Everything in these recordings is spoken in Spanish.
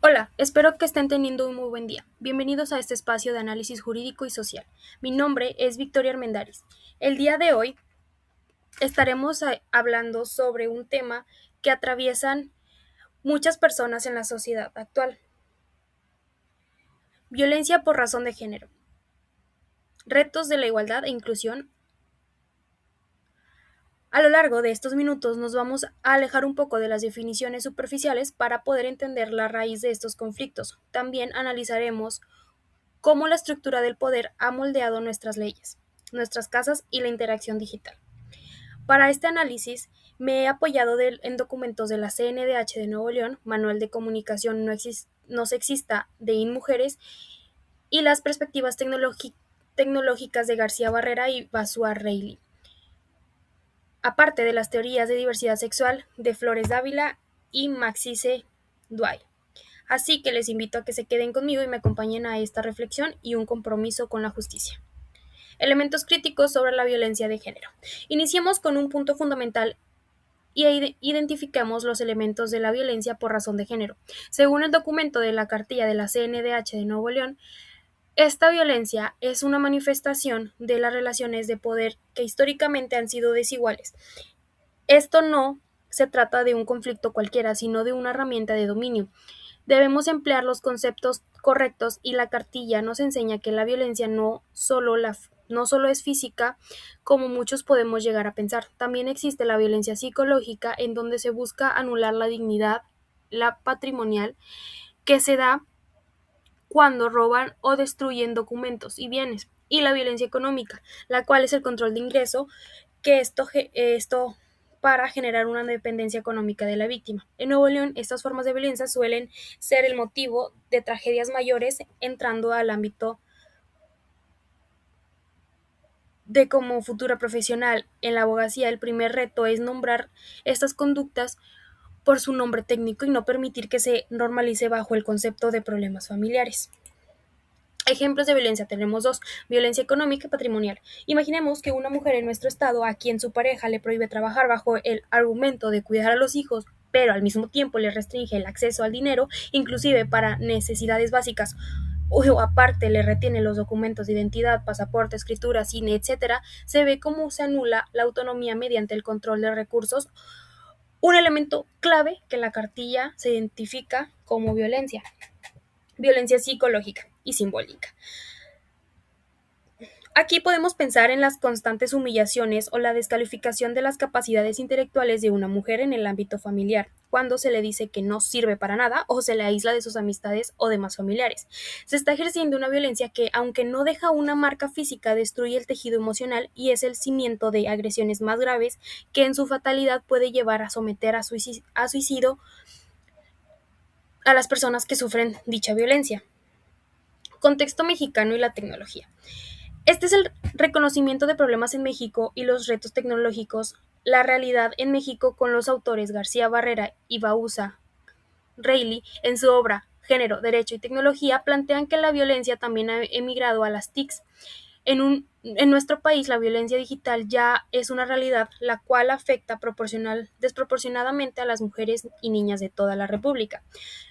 Hola, espero que estén teniendo un muy buen día. Bienvenidos a este espacio de análisis jurídico y social. Mi nombre es Victoria Armendáriz. El día de hoy estaremos hablando sobre un tema que atraviesan muchas personas en la sociedad actual. Violencia por razón de género. Retos de la igualdad e inclusión. A lo largo de estos minutos nos vamos a alejar un poco de las definiciones superficiales para poder entender la raíz de estos conflictos. También analizaremos cómo la estructura del poder ha moldeado nuestras leyes, nuestras casas y la interacción digital. Para este análisis me he apoyado en documentos de la CNDH de Nuevo León, Manual de Comunicación no Sexista de InMujeres y las perspectivas tecnológicas de García Barrera y Basua Reilly, aparte de las teorías de diversidad sexual de Flores Dávila y Maxise Duay. Así que les invito a que se queden conmigo y me acompañen a esta reflexión y un compromiso con la justicia. Elementos críticos sobre la violencia de género. Iniciemos con un punto fundamental y identifiquemos los elementos de la violencia por razón de género. Según el documento de la cartilla de la CNDH de Nuevo León, esta violencia es una manifestación de las relaciones de poder que históricamente han sido desiguales. Esto no se trata de un conflicto cualquiera, sino de una herramienta de dominio. Debemos emplear los conceptos correctos y la cartilla nos enseña que la violencia no solo es física, como muchos podemos llegar a pensar. También existe la violencia psicológica, en donde se busca anular la dignidad, la patrimonial, que se da cuando roban o destruyen documentos y bienes, y la violencia económica, la cual es el control de ingreso, que esto para generar una dependencia económica de la víctima. En Nuevo León, estas formas de violencia suelen ser el motivo de tragedias mayores, entrando al ámbito de como futura profesional en la abogacía. El primer reto es nombrar estas conductas por su nombre técnico y no permitir que se normalice bajo el concepto de problemas familiares. Ejemplos de violencia tenemos dos: violencia económica y patrimonial. Imaginemos que una mujer en nuestro estado a quien su pareja le prohíbe trabajar bajo el argumento de cuidar a los hijos, pero al mismo tiempo le restringe el acceso al dinero, inclusive para necesidades básicas, o aparte le retiene los documentos de identidad, pasaporte, escritura, cine, etcétera, se ve cómo se anula la autonomía mediante el control de recursos, un elemento clave que la cartilla se identifica como violencia. Violencia psicológica y simbólica. Aquí podemos pensar en las constantes humillaciones o la descalificación de las capacidades intelectuales de una mujer en el ámbito familiar, cuando se le dice que no sirve para nada o se le aísla de sus amistades o demás familiares. Se está ejerciendo una violencia que, aunque no deja una marca física, destruye el tejido emocional y es el cimiento de agresiones más graves que en su fatalidad puede llevar a someter a suicidio a las personas que sufren dicha violencia. Contexto mexicano y la tecnología. Este es el reconocimiento de problemas en México y los retos tecnológicos. La realidad en México, con los autores García Barrera y Bauza Reilly en su obra Género, Derecho y Tecnología, plantean que la violencia también ha emigrado a las TICs. En nuestro país, la violencia digital ya es una realidad, la cual afecta desproporcionadamente a las mujeres y niñas de toda la República.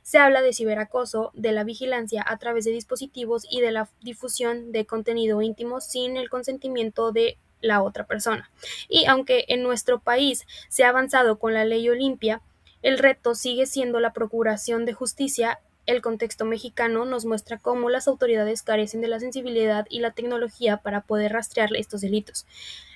Se habla de ciberacoso, de la vigilancia a través de dispositivos y de la difusión de contenido íntimo sin el consentimiento de la otra persona. Y aunque en nuestro país se ha avanzado con la ley Olimpia, el reto sigue siendo la procuración de justicia. El contexto mexicano nos muestra cómo las autoridades carecen de la sensibilidad y la tecnología para poder rastrear estos delitos.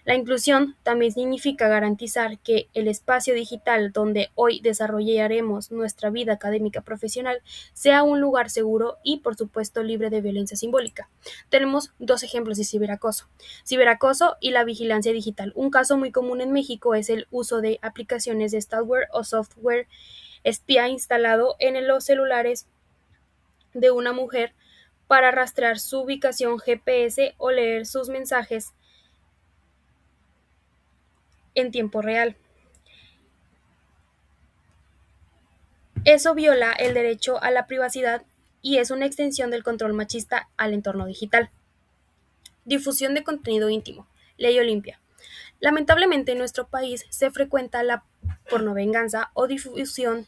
La inclusión también significa garantizar que el espacio digital donde hoy desarrollaremos nuestra vida académica profesional sea un lugar seguro y, por supuesto, libre de violencia simbólica. Tenemos dos ejemplos de ciberacoso. Ciberacoso y la vigilancia digital. Un caso muy común en México es el uso de aplicaciones de stalker o software espía instalado en los celulares de una mujer para rastrear su ubicación GPS o leer sus mensajes en tiempo real. Eso viola el derecho a la privacidad y es una extensión del control machista al entorno digital. Difusión de contenido íntimo. Ley Olimpia. Lamentablemente en nuestro país se frecuenta la pornovenganza o difusión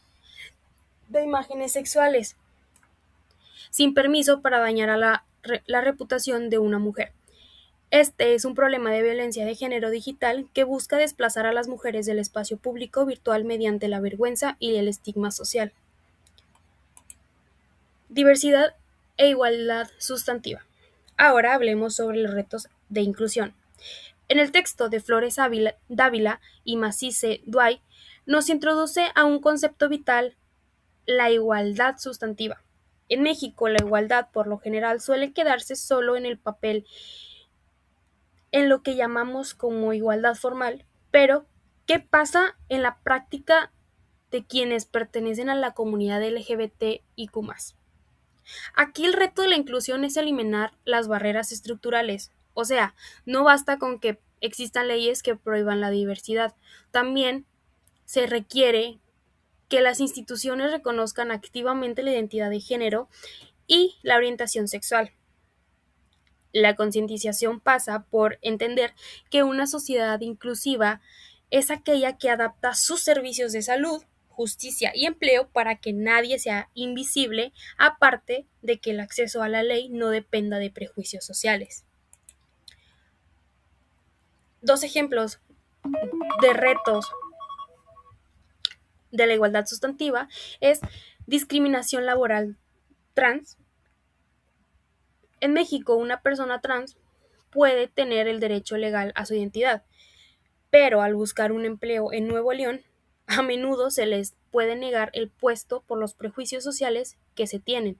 de imágenes sexuales. sin permiso para dañar a la reputación de una mujer. Este es un problema de violencia de género digital que busca desplazar a las mujeres del espacio público virtual mediante la vergüenza y el estigma social. Diversidad e igualdad sustantiva. Ahora hablemos sobre los retos de inclusión. En el texto de Flores Dávila y Macice Duay nos introduce a un concepto vital, la igualdad sustantiva. En México, la igualdad por lo general suele quedarse solo en el papel, en lo que llamamos como igualdad formal, pero ¿qué pasa en la práctica de quienes pertenecen a la comunidad LGBTIQ+? Aquí el reto de la inclusión es eliminar las barreras estructurales, o sea, no basta con que existan leyes que prohíban la diversidad, también se requiere que las instituciones reconozcan activamente la identidad de género y la orientación sexual. La concientización pasa por entender que una sociedad inclusiva es aquella que adapta sus servicios de salud, justicia y empleo para que nadie sea invisible, aparte de que el acceso a la ley no dependa de prejuicios sociales. Dos ejemplos de retos de la igualdad sustantiva es discriminación laboral trans. En México, una persona trans puede tener el derecho legal a su identidad, pero al buscar un empleo en Nuevo León, a menudo se les puede negar el puesto por los prejuicios sociales que se tienen.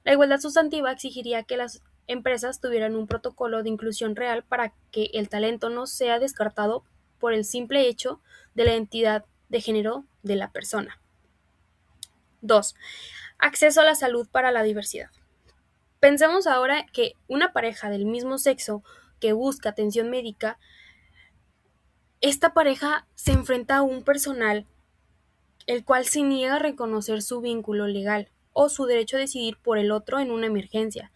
La igualdad sustantiva exigiría que las empresas tuvieran un protocolo de inclusión real para que el talento no sea descartado por el simple hecho de la identidad de género de la persona. 2. Acceso a la salud para la diversidad. Pensemos ahora que una pareja del mismo sexo que busca atención médica, esta pareja se enfrenta a un personal el cual se niega a reconocer su vínculo legal o su derecho a decidir por el otro en una emergencia.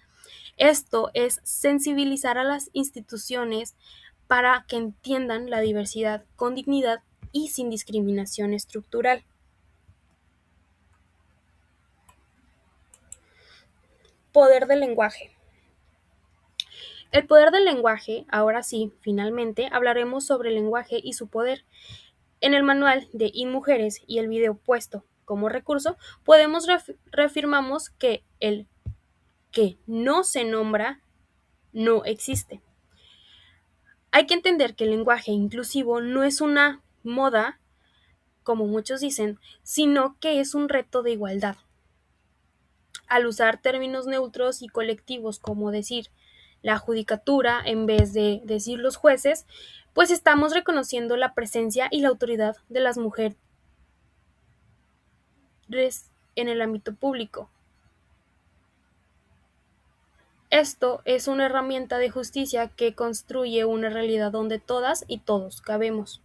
Esto es sensibilizar a las instituciones para que entiendan la diversidad con dignidad y sin discriminación estructural. Poder del lenguaje. El poder del lenguaje, ahora sí, finalmente, hablaremos sobre el lenguaje y su poder. En el manual de InMujeres y el video puesto como recurso, podemos reafirmamos que el que no se nombra no existe. Hay que entender que el lenguaje inclusivo no es una moda, como muchos dicen, sino que es un reto de igualdad. Al usar términos neutros y colectivos como decir la judicatura en vez de decir los jueces, pues estamos reconociendo la presencia y la autoridad de las mujeres en el ámbito público. Esto es una herramienta de justicia que construye una realidad donde todas y todos cabemos.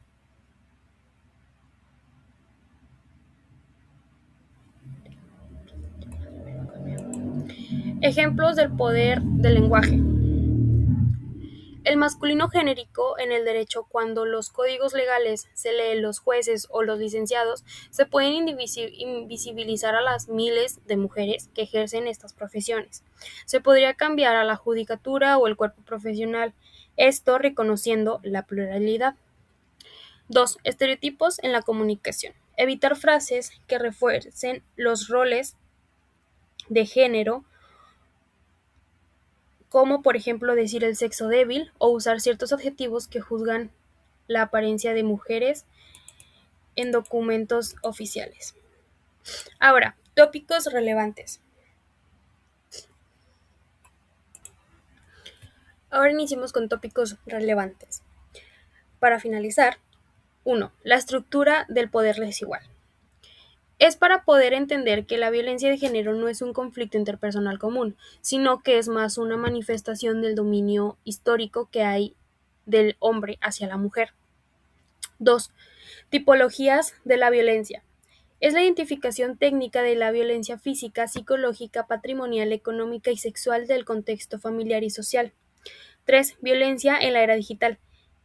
Ejemplos del poder del lenguaje. El masculino genérico en el derecho, cuando los códigos legales se leen los jueces o los licenciados, se pueden invisibilizar a las miles de mujeres que ejercen estas profesiones. Se podría cambiar a la judicatura o el cuerpo profesional, esto reconociendo la pluralidad. 2. Estereotipos en la comunicación. Evitar frases que refuercen los roles de género, como por ejemplo decir el sexo débil o usar ciertos adjetivos que juzgan la apariencia de mujeres en documentos oficiales. Ahora, tópicos relevantes. Ahora iniciemos con tópicos relevantes. Para finalizar, 1. La estructura del poder desigual. Es para poder entender que la violencia de género no es un conflicto interpersonal común, sino que es más una manifestación del dominio histórico que hay del hombre hacia la mujer. 2. Tipologías de la violencia. Es la identificación técnica de la violencia física, psicológica, patrimonial, económica y sexual del contexto familiar y social. 3. Violencia en la era digital.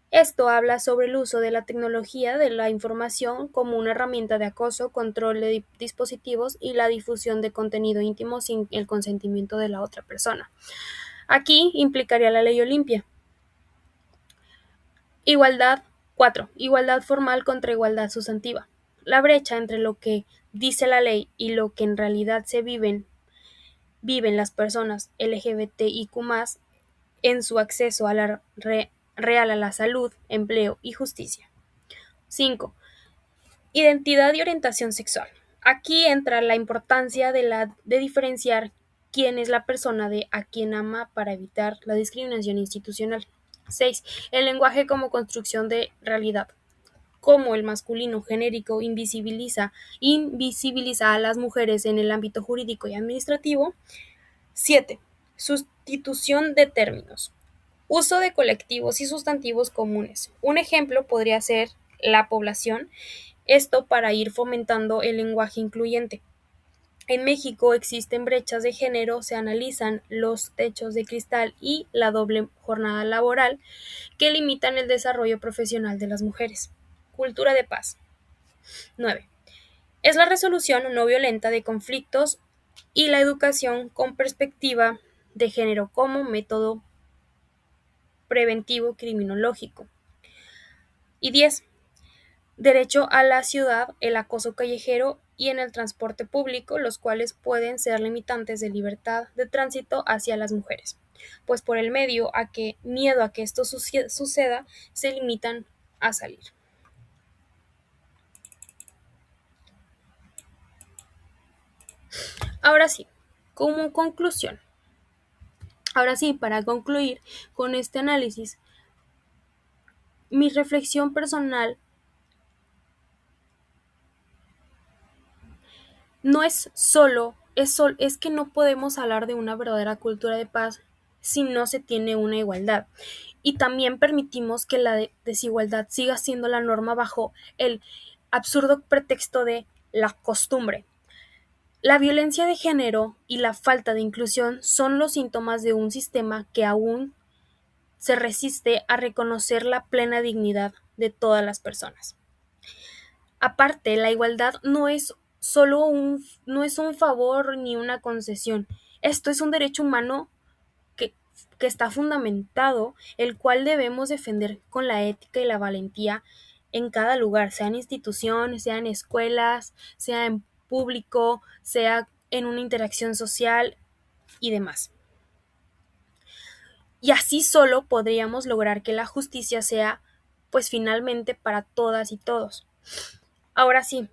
Esto habla sobre el uso de la tecnología de la información como una herramienta de acoso, control de dispositivos y la difusión de contenido íntimo sin el consentimiento de la otra persona. Aquí implicaría la ley Olimpia. Igualdad 4. Igualdad formal contra igualdad sustantiva. La brecha entre lo que dice la ley y lo que en realidad viven las personas LGBTIQ+, en su acceso a la real a la salud, empleo y justicia. 5. Identidad y orientación sexual. Aquí entra la importancia de diferenciar quién es la persona de a quien ama para evitar la discriminación institucional. 6. El lenguaje como construcción de realidad. Cómo el masculino genérico invisibiliza a las mujeres en el ámbito jurídico y administrativo. 7. Sustitución de términos. Uso de colectivos y sustantivos comunes. Un ejemplo podría ser la población, esto para ir fomentando el lenguaje incluyente. En México existen brechas de género, se analizan los techos de cristal y la doble jornada laboral que limitan el desarrollo profesional de las mujeres. Cultura de paz. 9. Es la resolución no violenta de conflictos y la educación con perspectiva de género como método preventivo criminológico. Y 10. Derecho a la ciudad, el acoso callejero y en el transporte público, los cuales pueden ser limitantes de libertad de tránsito hacia las mujeres, pues por el miedo a que esto suceda, se limitan a salir. Ahora sí, como conclusión. Ahora sí, para concluir con este análisis, mi reflexión personal no es solo, es que no podemos hablar de una verdadera cultura de paz si no se tiene una igualdad. Y también permitimos que la desigualdad siga siendo la norma bajo el absurdo pretexto de la costumbre. La violencia de género y la falta de inclusión son los síntomas de un sistema que aún se resiste a reconocer la plena dignidad de todas las personas. Aparte, la igualdad no es un favor ni una concesión. Esto es un derecho humano que, que está fundamentado, el cual debemos defender con la ética y la valentía en cada lugar, sea en instituciones, sea en escuelas, sea en público, sea en una interacción social y demás. Y así solo podríamos lograr que la justicia sea, pues finalmente, para todas y todos. Ahora sí,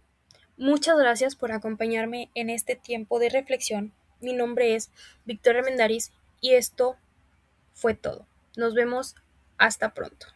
muchas gracias por acompañarme en este tiempo de reflexión. Mi nombre es Victoria Mendariz y esto fue todo. Nos vemos hasta pronto.